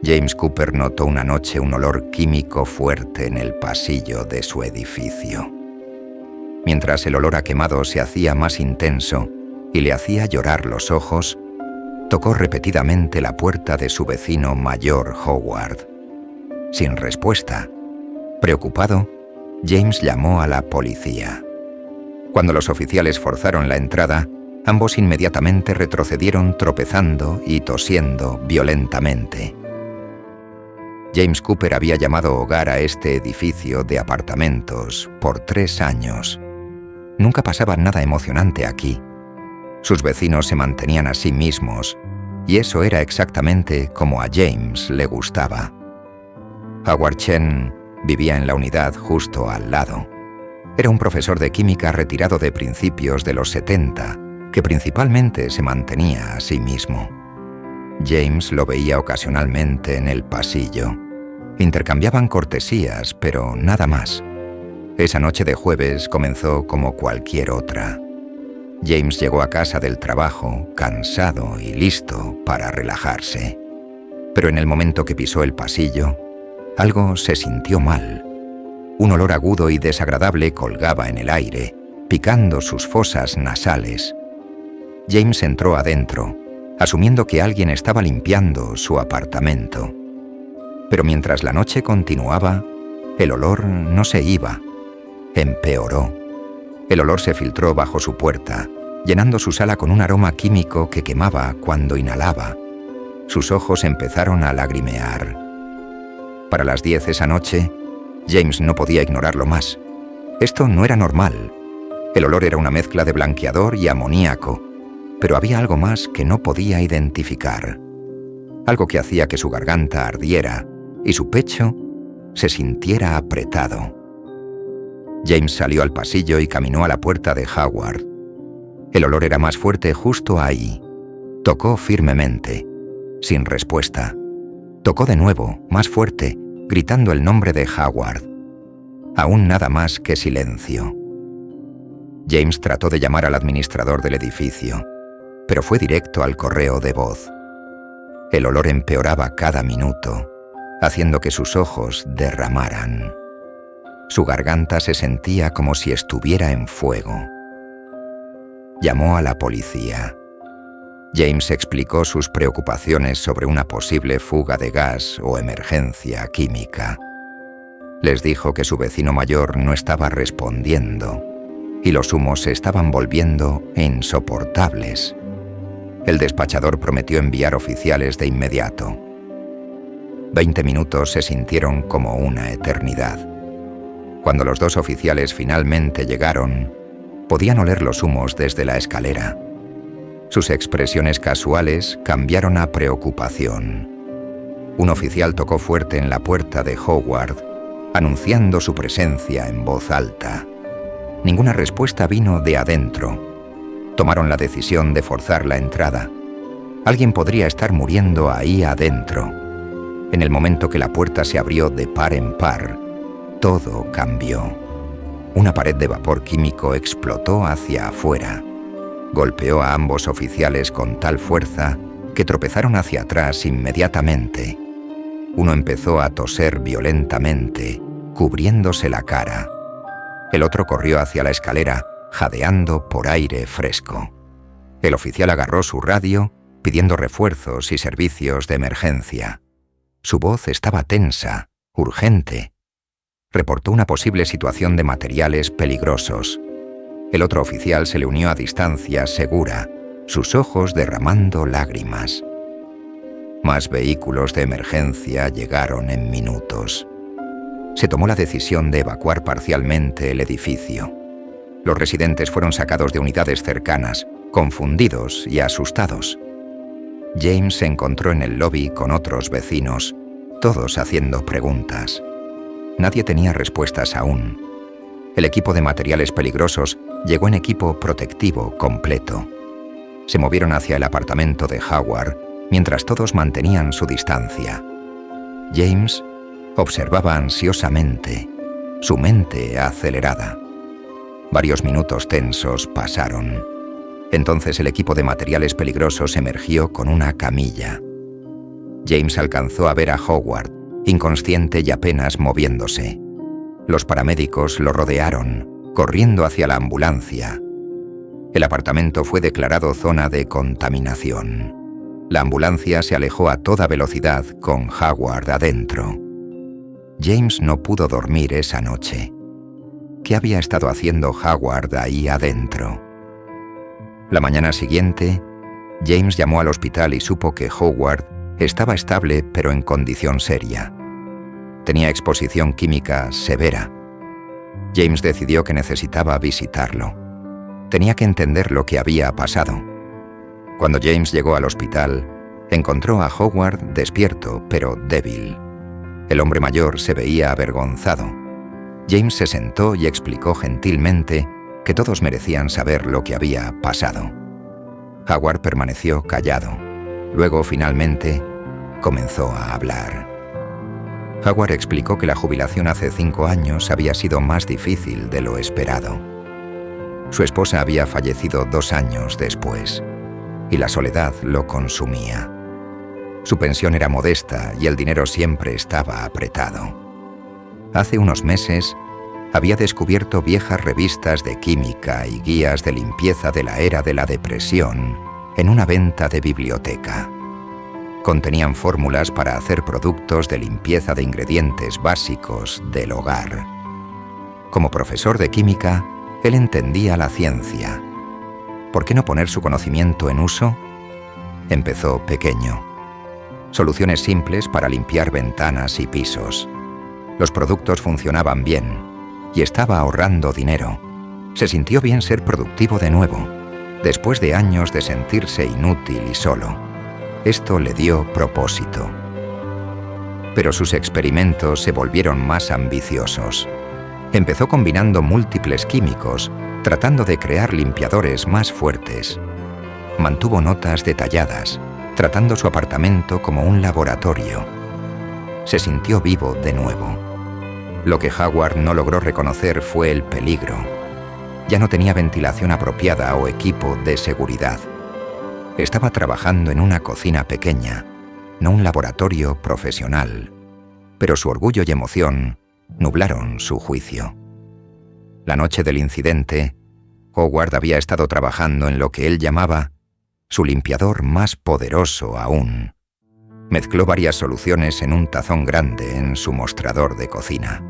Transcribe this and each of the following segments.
James Cooper notó una noche un olor químico fuerte en el pasillo de su edificio. Mientras el olor a quemado se hacía más intenso y le hacía llorar los ojos, tocó repetidamente la puerta de su vecino mayor Howard. Sin respuesta, preocupado, James llamó a la policía. Cuando los oficiales forzaron la entrada, ambos inmediatamente retrocedieron tropezando y tosiendo violentamente. James Cooper había llamado hogar a este edificio de apartamentos por 3 años. Nunca pasaba nada emocionante aquí. Sus vecinos se mantenían a sí mismos, y eso era exactamente como a James le gustaba. Howard Chen vivía en la unidad justo al lado. Era un profesor de química retirado de principios de los 70, que principalmente se mantenía a sí mismo. James lo veía ocasionalmente en el pasillo. Intercambiaban cortesías, pero nada más. Esa noche de jueves comenzó como cualquier otra. James llegó a casa del trabajo, cansado y listo para relajarse. Pero en el momento que pisó el pasillo, algo se sintió mal. Un olor agudo y desagradable colgaba en el aire, picando sus fosas nasales. James entró adentro, asumiendo que alguien estaba limpiando su apartamento. Pero mientras la noche continuaba, el olor no se iba, empeoró. El olor se filtró bajo su puerta, llenando su sala con un aroma químico que quemaba cuando inhalaba. Sus ojos empezaron a lagrimear. Para las 10 esa noche, James no podía ignorarlo más. Esto no era normal. El olor era una mezcla de blanqueador y amoníaco, pero había algo más que no podía identificar. Algo que hacía que su garganta ardiera y su pecho se sintiera apretado. James salió al pasillo y caminó a la puerta de Howard. El olor era más fuerte justo ahí. Tocó firmemente, sin respuesta. Tocó de nuevo, más fuerte, gritando el nombre de Howard. Aún nada más que silencio. James trató de llamar al administrador del edificio, pero fue directo al correo de voz. El olor empeoraba cada minuto, haciendo que sus ojos derramaran. Su garganta se sentía como si estuviera en fuego. Llamó a la policía. James explicó sus preocupaciones sobre una posible fuga de gas o emergencia química. Les dijo que su vecino mayor no estaba respondiendo y los humos se estaban volviendo insoportables. El despachador prometió enviar oficiales de inmediato. 20 minutos se sintieron como una eternidad. Cuando los 2 oficiales finalmente llegaron, podían oler los humos desde la escalera. Sus expresiones casuales cambiaron a preocupación. Un oficial tocó fuerte en la puerta de Howard, anunciando su presencia en voz alta. Ninguna respuesta vino de adentro. Tomaron la decisión de forzar la entrada. Alguien podría estar muriendo ahí adentro. En el momento que la puerta se abrió de par en par, todo cambió. Una pared de vapor químico explotó hacia afuera. Golpeó a ambos oficiales con tal fuerza que tropezaron hacia atrás inmediatamente. Uno empezó a toser violentamente, cubriéndose la cara. El otro corrió hacia la escalera, jadeando por aire fresco. El oficial agarró su radio, pidiendo refuerzos y servicios de emergencia. Su voz estaba tensa, urgente. Reportó una posible situación de materiales peligrosos. El otro oficial se le unió a distancia segura, sus ojos derramando lágrimas. Más vehículos de emergencia llegaron en minutos. Se tomó la decisión de evacuar parcialmente el edificio. Los residentes fueron sacados de unidades cercanas, confundidos y asustados. James se encontró en el lobby con otros vecinos, todos haciendo preguntas. Nadie tenía respuestas aún. El equipo de materiales peligrosos llegó en equipo protectivo completo. Se movieron hacia el apartamento de Howard, mientras todos mantenían su distancia. James observaba ansiosamente, su mente acelerada. Varios minutos tensos pasaron. Entonces el equipo de materiales peligrosos emergió con una camilla. James alcanzó a ver a Howard, inconsciente y apenas moviéndose. Los paramédicos lo rodearon, corriendo hacia la ambulancia. El apartamento fue declarado zona de contaminación. La ambulancia se alejó a toda velocidad con Howard adentro. James no pudo dormir esa noche. ¿Qué había estado haciendo Howard ahí adentro? La mañana siguiente, James llamó al hospital y supo que Howard estaba estable pero en condición seria. Tenía exposición química severa. James decidió que necesitaba visitarlo. Tenía que entender lo que había pasado. Cuando James llegó al hospital, encontró a Howard despierto pero débil. El hombre mayor se veía avergonzado. James se sentó y explicó gentilmente que todos merecían saber lo que había pasado. Howard permaneció callado. Luego, finalmente, comenzó a hablar. Howard explicó que la jubilación hace 5 años había sido más difícil de lo esperado. Su esposa había fallecido 2 años después, y la soledad lo consumía. Su pensión era modesta y el dinero siempre estaba apretado. Hace unos meses, había descubierto viejas revistas de química y guías de limpieza de la era de la depresión en una venta de biblioteca. Contenían fórmulas para hacer productos de limpieza de ingredientes básicos del hogar. Como profesor de química, él entendía la ciencia. ¿Por qué no poner su conocimiento en uso? Empezó pequeño. Soluciones simples para limpiar ventanas y pisos. Los productos funcionaban bien y estaba ahorrando dinero. Se sintió bien ser productivo de nuevo, después de años de sentirse inútil y solo. Esto le dio propósito. Pero sus experimentos se volvieron más ambiciosos. Empezó combinando múltiples químicos, tratando de crear limpiadores más fuertes. Mantuvo notas detalladas, tratando su apartamento como un laboratorio. Se sintió vivo de nuevo. Lo que Howard no logró reconocer fue el peligro. Ya no tenía ventilación apropiada o equipo de seguridad. Estaba trabajando en una cocina pequeña, no un laboratorio profesional. Pero su orgullo y emoción nublaron su juicio. La noche del incidente, Howard había estado trabajando en lo que él llamaba su limpiador más poderoso aún. Mezcló varias soluciones en un tazón grande en su mostrador de cocina.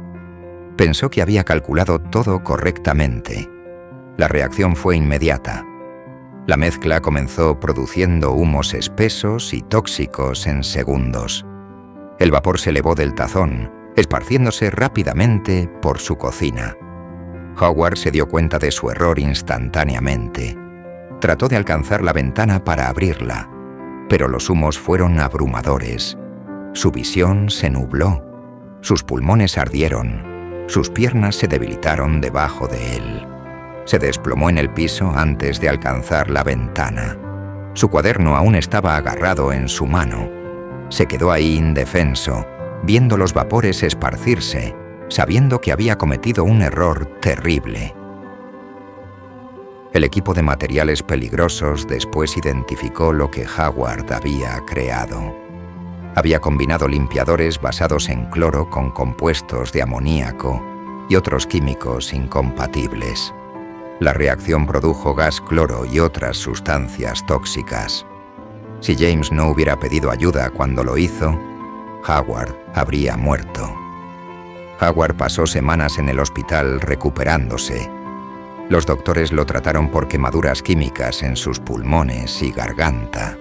Pensó que había calculado todo correctamente. La reacción fue inmediata. La mezcla comenzó produciendo humos espesos y tóxicos en segundos. El vapor se elevó del tazón, esparciéndose rápidamente por su cocina. Howard se dio cuenta de su error instantáneamente. Trató de alcanzar la ventana para abrirla, pero los humos fueron abrumadores. Su visión se nubló. Sus pulmones ardieron. Sus piernas se debilitaron debajo de él. Se desplomó en el piso antes de alcanzar la ventana. Su cuaderno aún estaba agarrado en su mano. Se quedó ahí indefenso, viendo los vapores esparcirse, sabiendo que había cometido un error terrible. El equipo de materiales peligrosos después identificó lo que Howard había creado. Había combinado limpiadores basados en cloro con compuestos de amoníaco y otros químicos incompatibles. La reacción produjo gas cloro y otras sustancias tóxicas. Si James no hubiera pedido ayuda cuando lo hizo, Howard habría muerto. Howard pasó semanas en el hospital recuperándose. Los doctores lo trataron por quemaduras químicas en sus pulmones y garganta.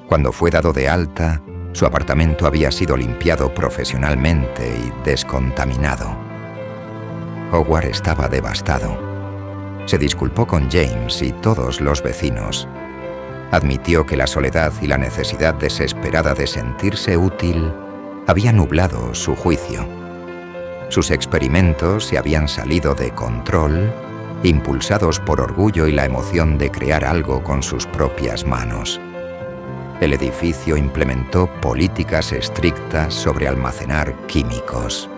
Cuando fue dado de alta, su apartamento había sido limpiado profesionalmente y descontaminado. Howard estaba devastado. Se disculpó con James y todos los vecinos. Admitió que la soledad y la necesidad desesperada de sentirse útil había nublado su juicio. Sus experimentos se habían salido de control, impulsados por orgullo y la emoción de crear algo con sus propias manos. El edificio implementó políticas estrictas sobre almacenar químicos.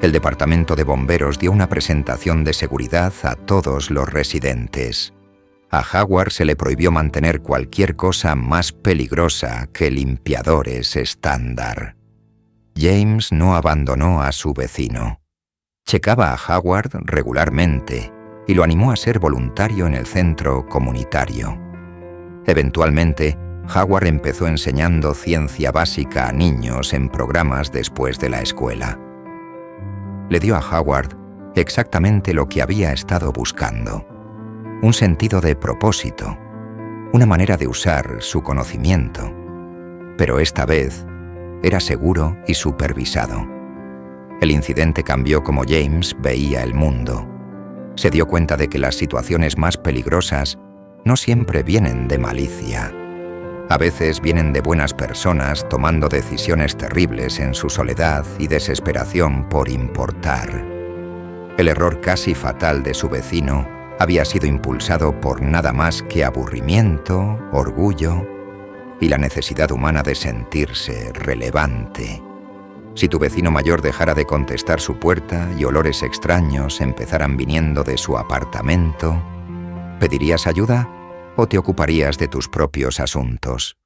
El departamento de bomberos dio una presentación de seguridad a todos los residentes. A Howard se le prohibió mantener cualquier cosa más peligrosa que limpiadores estándar. James no abandonó a su vecino. Checaba a Howard regularmente y lo animó a ser voluntario en el centro comunitario. Eventualmente, Howard empezó enseñando ciencia básica a niños en programas después de la escuela. Le dio a Howard exactamente lo que había estado buscando: un sentido de propósito, una manera de usar su conocimiento. Pero esta vez era seguro y supervisado. El incidente cambió cómo James veía el mundo. Se dio cuenta de que las situaciones más peligrosas no siempre vienen de malicia. A veces vienen de buenas personas tomando decisiones terribles en su soledad y desesperación por importar. El error casi fatal de su vecino había sido impulsado por nada más que aburrimiento, orgullo y la necesidad humana de sentirse relevante. Si tu vecino mayor dejara de contestar su puerta y olores extraños empezaran viniendo de su apartamento, ¿pedirías ayuda o te ocuparías de tus propios asuntos?